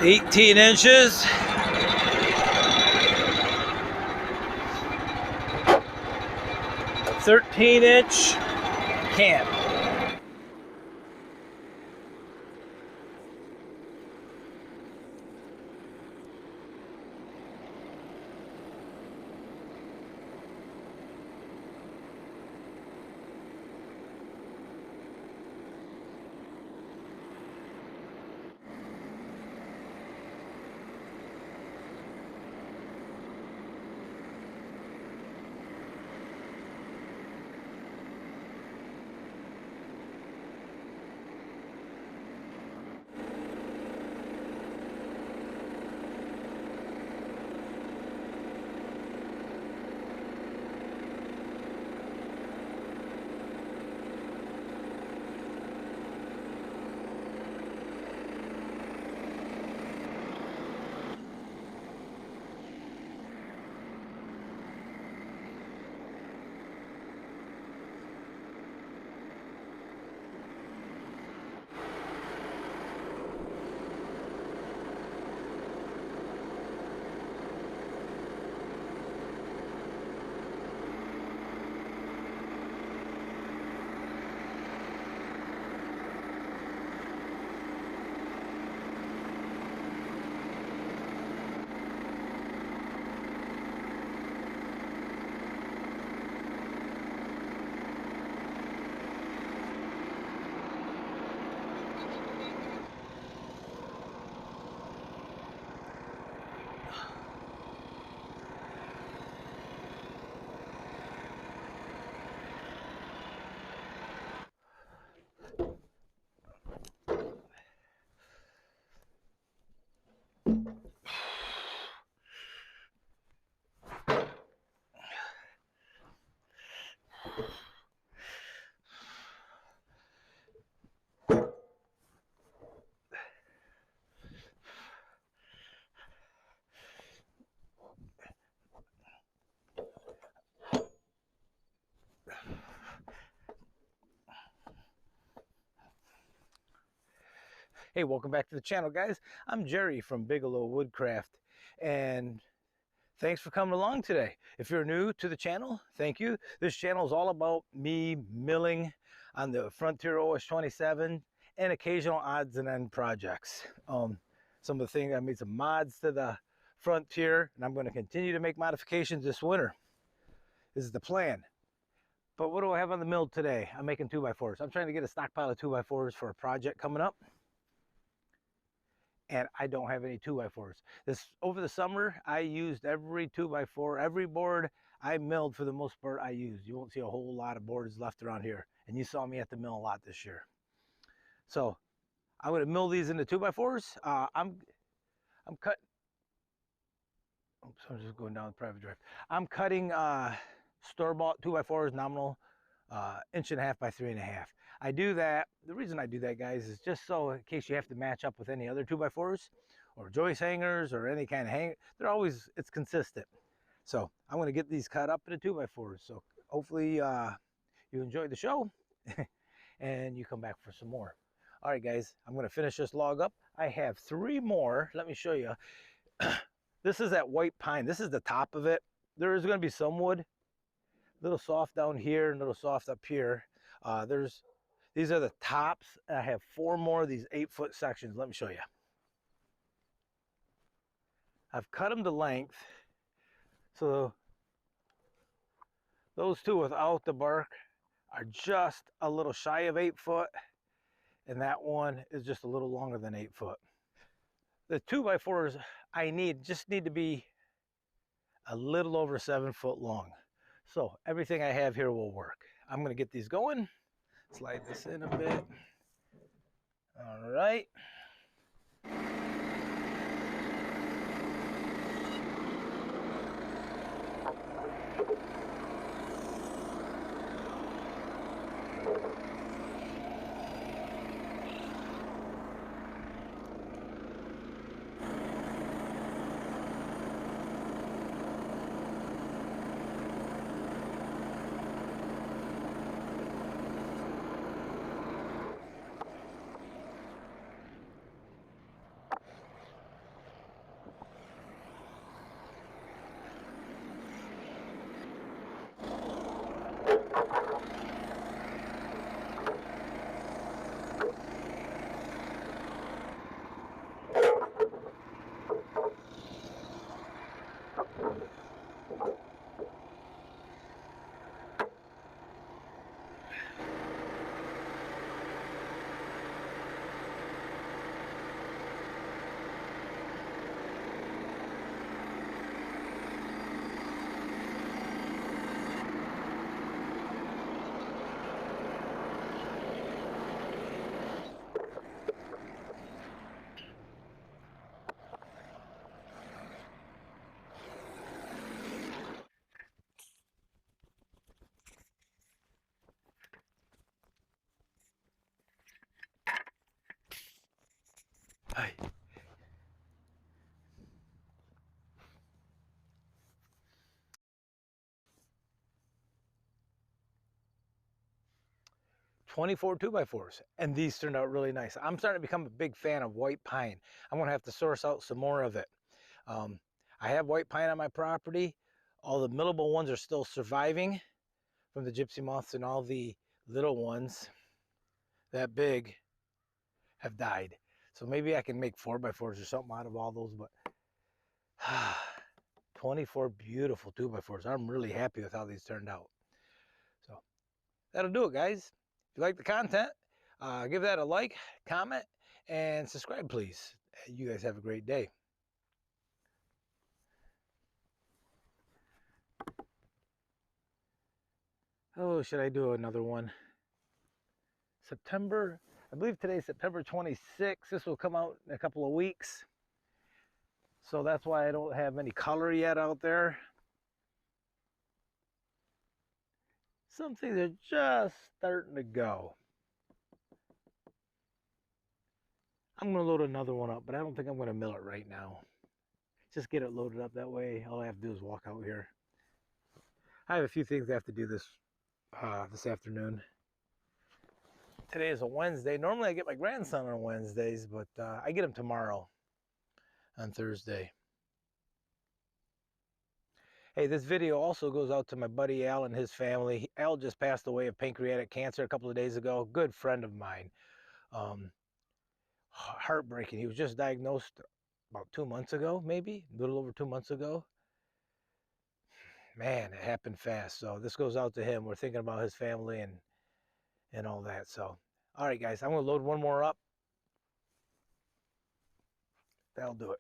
18 inches. $13-inch can. Hey, welcome back to the channel, guys. I'm Jerry from Bigelow Woodcraft, and thanks for coming along today. If you're new to the channel, thank you. This channel is all about me milling on the Frontier OS-27 and occasional odds and end projects. Some of the things, I made some mods to the Frontier, and I'm going to continue to make modifications this winter. This is the plan. But what do I have on the mill today? I'm making 2x4s. I'm trying to get a stockpile of 2x4s for a project coming up, and I don't have any 2x4s. Over the summer, I used every 2x4, every board I milled for the most part I used. You won't see a whole lot of boards left around here, and you saw me at the mill a lot this year. So I'm going to mill these into 2x4s. I'm cutting. Oops, I'm just going down the private drive. I'm cutting store-bought 2x4s, nominal, 1.5 by 3.5. I do that, the reason I do that, guys, is just so in case you have to match up with any other 2x4s or joist hangers or any kind of hanger, it's consistent. So I'm going to get these cut up into 2x4s. So hopefully you enjoyed the show and you come back for some more. All right, guys, I'm going to finish this log up. I have 3 more. Let me show you. This is that white pine. This is the top of it. There is going to be some wood, a little soft down here and a little soft up here. These are the tops. I have 4 more of these 8-foot sections. Let me show you. I've cut them to length. So those 2 without the bark are just a little shy of 8 foot. And that one is just a little longer than 8 foot. The 2x4s just need to be a little over 7 foot long. So everything I have here will work. I'm going to get these going. Slide this in a bit. All right. Hi. "24 2x4s, and these turned out really nice. I'm starting to become a big fan of white pine. I'm gonna have to source out some more of it. Um, I have white pine on my property. All the millable ones are still surviving from the gypsy moths, and all the little ones, that big, have died. So maybe I can make 4x4s or something out of all those, but 24 beautiful 2x4s. I'm really happy with how these turned out. So that'll do it, guys. If you like the content, give that a like, comment, and subscribe, please. You guys have a great day. Oh, should I do another one? September, I believe today's September 26th. This will come out in a couple of weeks. So that's why I don't have any color yet out there. Some things are just starting to go. I'm going to load another one up, but I don't think I'm going to mill it right now. Just get it loaded up that way. All I have to do is walk out here. I have a few things I have to do this afternoon. Today is a Wednesday. Normally I get my grandson on Wednesdays, but I get him tomorrow on Thursday. Hey, this video also goes out to my buddy Al and his family. Al just passed away of pancreatic cancer a couple of days ago. Good friend of mine. Heartbreaking. He was just diagnosed about 2 months ago, maybe a little over 2 months ago. Man, it happened fast. So this goes out to him. We're thinking about his family and all that. So, all right, guys, I'm going to load one more up. That'll do it.